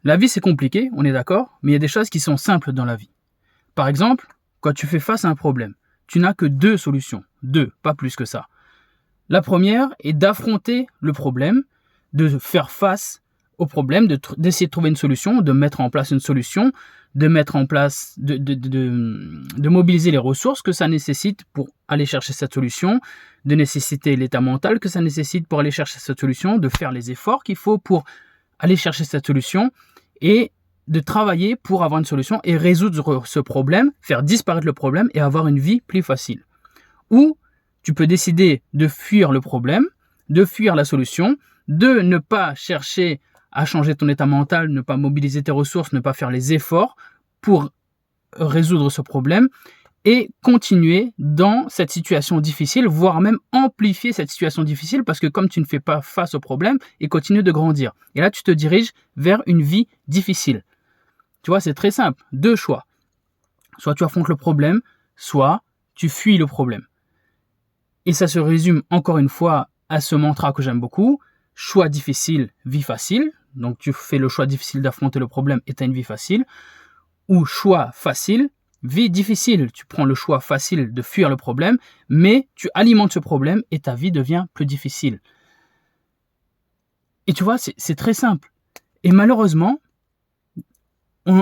La vie, c'est compliqué, on est d'accord, mais il y a des choses qui sont simples dans la vie. Par exemple, quand tu fais face à un problème, tu n'as que 2 solutions. 2, pas plus que ça. La première est d'affronter le problème, de faire face au problème, d'essayer de trouver une solution, de mettre en place une solution, de mettre en place, de mobiliser les ressources que ça nécessite pour aller chercher cette solution, de nécessiter l'état mental que ça nécessite pour aller chercher cette solution, de faire les efforts qu'il faut pour aller chercher cette solution et de travailler pour avoir une solution et résoudre ce problème, faire disparaître le problème et avoir une vie plus facile. Ou tu peux décider de fuir le problème, de fuir la solution, de ne pas chercher à changer ton état mental, ne pas mobiliser tes ressources, ne pas faire les efforts pour résoudre ce problème et continuer dans cette situation difficile, voire même amplifier cette situation difficile parce que comme tu ne fais pas face au problème, il continue de grandir. Et là, tu te diriges vers une vie difficile. Tu vois, c'est très simple. 2 choix. Soit tu affrontes le problème, soit tu fuis le problème. Et ça se résume encore une fois à ce mantra que j'aime beaucoup. Choix difficile, vie facile. Donc tu fais le choix difficile d'affronter le problème et tu as une vie facile. Ou choix facile, vie difficile. Tu prends le choix facile de fuir le problème, mais tu alimentes ce problème et ta vie devient plus difficile. Et tu vois, c'est très simple. Et malheureusement, je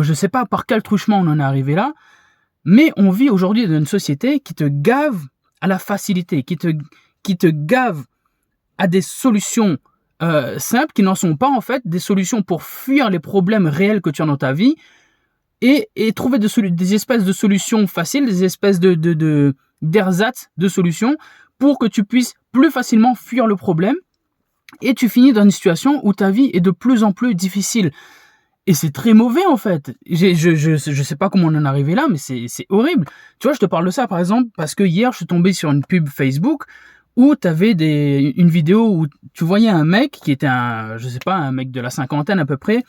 ne sais pas par quel truchement on en est arrivé là, mais on vit aujourd'hui dans une société qui te gave à la facilité, qui te gave à des solutions simples qui n'en sont pas en fait, des solutions pour fuir les problèmes réels que tu as dans ta vie et trouver des espèces de solutions faciles, des espèces d'ersatz de solutions pour que tu puisses plus facilement fuir le problème et tu finis dans une situation où ta vie est de plus en plus difficile. Et c'est très mauvais en fait. Je sais pas comment on en est arrivé là, mais c'est horrible. Tu vois, je te parle de ça par exemple parce que hier je suis tombé sur une pub Facebook où tu avais une vidéo où tu voyais un mec qui était un mec de la cinquantaine à peu près,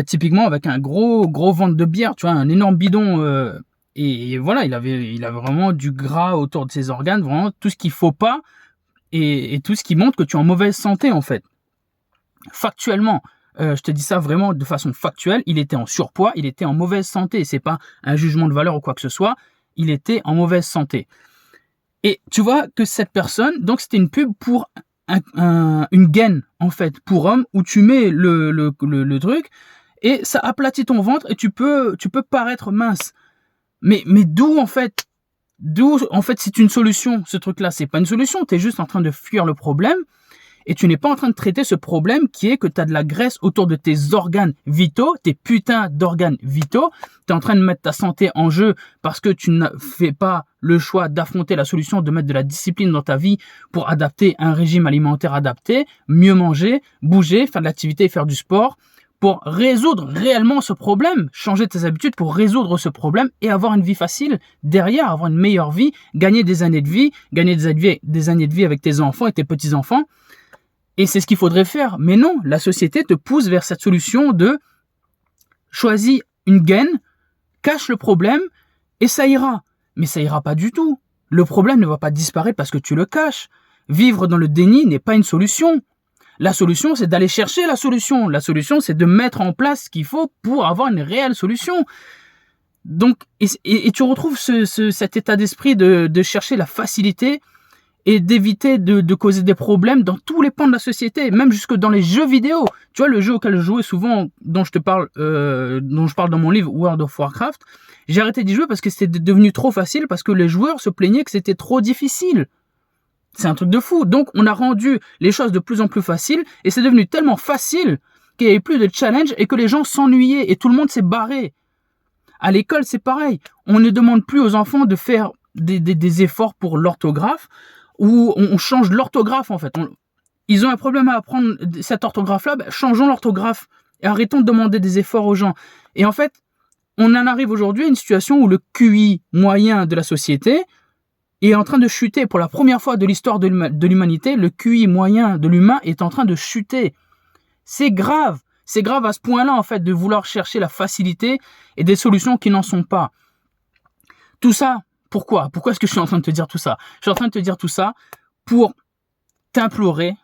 typiquement avec un gros ventre de bière, tu vois, un énorme bidon. Et voilà, il avait vraiment du gras autour de ses organes, vraiment tout ce qu'il faut pas et tout ce qui montre que tu es en mauvaise santé en fait. Factuellement. Je te dis ça vraiment de façon factuelle, il était en surpoids, il était en mauvaise santé, c'est pas un jugement de valeur ou quoi que ce soit, il était en mauvaise santé. Et tu vois que cette personne, donc c'était une pub pour une gaine en fait, pour homme, où tu mets le truc et ça aplatit ton ventre et tu peux paraître mince. Mais d'où en fait c'est une solution, ce truc-là, c'est pas une solution, tu es juste en train de fuir le problème. Et tu n'es pas en train de traiter ce problème qui est que tu as de la graisse autour de tes organes vitaux, tes putains d'organes vitaux. Tu es en train de mettre ta santé en jeu parce que tu ne fais pas le choix d'affronter la solution, de mettre de la discipline dans ta vie pour adapter un régime alimentaire adapté, mieux manger, bouger, faire de l'activité et faire du sport pour résoudre réellement ce problème, changer tes habitudes pour résoudre ce problème et avoir une vie facile derrière, avoir une meilleure vie, gagner des années de vie, gagner des années de vie avec tes enfants et tes petits-enfants. Et c'est ce qu'il faudrait faire. Mais non, la société te pousse vers cette solution de choisis une gaine, cache le problème et ça ira. Mais ça ira pas du tout. Le problème ne va pas disparaître parce que tu le caches. Vivre dans le déni n'est pas une solution. La solution, c'est d'aller chercher la solution. La solution, c'est de mettre en place ce qu'il faut pour avoir une réelle solution. Donc, et tu retrouves cet état d'esprit de chercher la facilité et d'éviter de causer des problèmes dans tous les pans de la société, même jusque dans les jeux vidéo. Tu vois, le jeu auquel je jouais souvent, dont je parle dans mon livre World of Warcraft, j'ai arrêté d'y jouer parce que c'était devenu trop facile, parce que les joueurs se plaignaient que c'était trop difficile. C'est un truc de fou. Donc, on a rendu les choses de plus en plus faciles, et c'est devenu tellement facile qu'il n'y avait plus de challenge et que les gens s'ennuyaient et tout le monde s'est barré. À l'école, c'est pareil. On ne demande plus aux enfants de faire des efforts pour l'orthographe, où on change l'orthographe en fait. Ils ont un problème à apprendre cette orthographe-là, changeons l'orthographe et arrêtons de demander des efforts aux gens. Et en fait, on en arrive aujourd'hui à une situation où le QI moyen de la société est en train de chuter. Pour la première fois de l'histoire de l'humanité, le QI moyen de l'humain est en train de chuter. C'est grave. C'est grave à ce point-là en fait de vouloir chercher la facilité et des solutions qui n'en sont pas. Tout ça, pourquoi est-ce que je suis en train de te dire tout ça? Je suis en train de te dire tout ça pour t'implorer,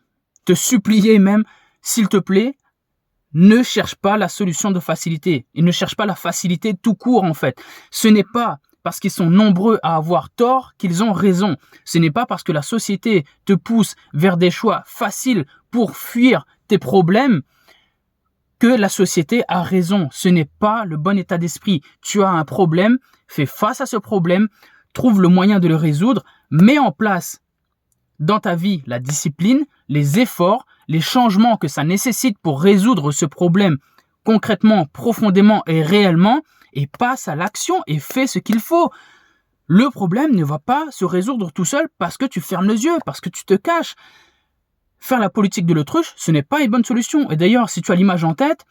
te supplier même, s'il te plaît, ne cherchent pas la solution de facilité. Ils ne cherchent pas la facilité tout court, en fait. Ce n'est pas parce qu'ils sont nombreux à avoir tort qu'ils ont raison. Ce n'est pas parce que la société te pousse vers des choix faciles pour fuir tes problèmes que la société a raison. Ce n'est pas le bon état d'esprit. Tu as un problème, fais face à ce problème, trouve le moyen de le résoudre, mets en place dans ta vie la discipline, les efforts, les changements que ça nécessite pour résoudre ce problème concrètement, profondément et réellement, et passe à l'action et fais ce qu'il faut. Le problème ne va pas se résoudre tout seul parce que tu fermes les yeux, parce que tu te caches. Faire la politique de l'autruche, ce n'est pas une bonne solution. Et d'ailleurs, si tu as l'image en tête,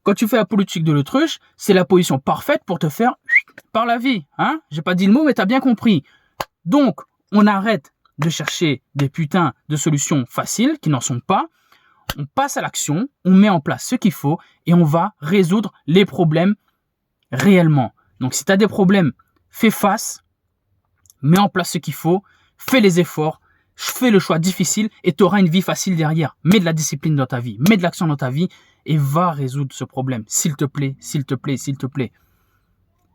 quand tu fais la politique de l'autruche, c'est la position parfaite pour te faire par la vie. Hein? J'ai pas dit le mot, mais tu as bien compris. Donc, on arrête de chercher des putains de solutions faciles qui n'en sont pas. On passe à l'action, on met en place ce qu'il faut et on va résoudre les problèmes réellement. Donc, si tu as des problèmes, fais face, mets en place ce qu'il faut, fais les efforts, fais le choix difficile et tu auras une vie facile derrière. Mets de la discipline dans ta vie, mets de l'action dans ta vie et va résoudre ce problème. S'il te plaît, s'il te plaît, s'il te plaît.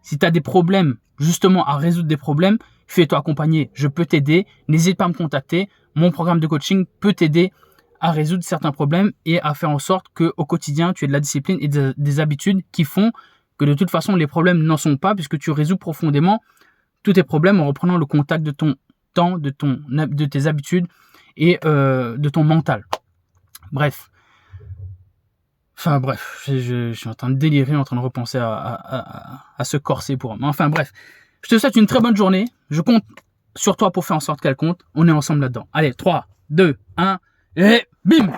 Si tu as des problèmes, justement à résoudre des problèmes, fais-toi accompagner. Je peux t'aider. N'hésite pas à me contacter. Mon programme de coaching peut t'aider à résoudre certains problèmes et à faire en sorte qu'au quotidien, tu aies de la discipline et des habitudes qui font que de toute façon, les problèmes n'en sont pas puisque tu résous profondément tous tes problèmes en reprenant le contact de ton temps, de tes habitudes et de ton mental. Bref. Enfin bref, je suis en train de délirer, en train de repenser à ce corset pour moi. Enfin bref, je te souhaite une très bonne journée. Je compte sur toi pour faire en sorte qu'elle compte. On est ensemble là-dedans. Allez, 3, 2, 1 et bim!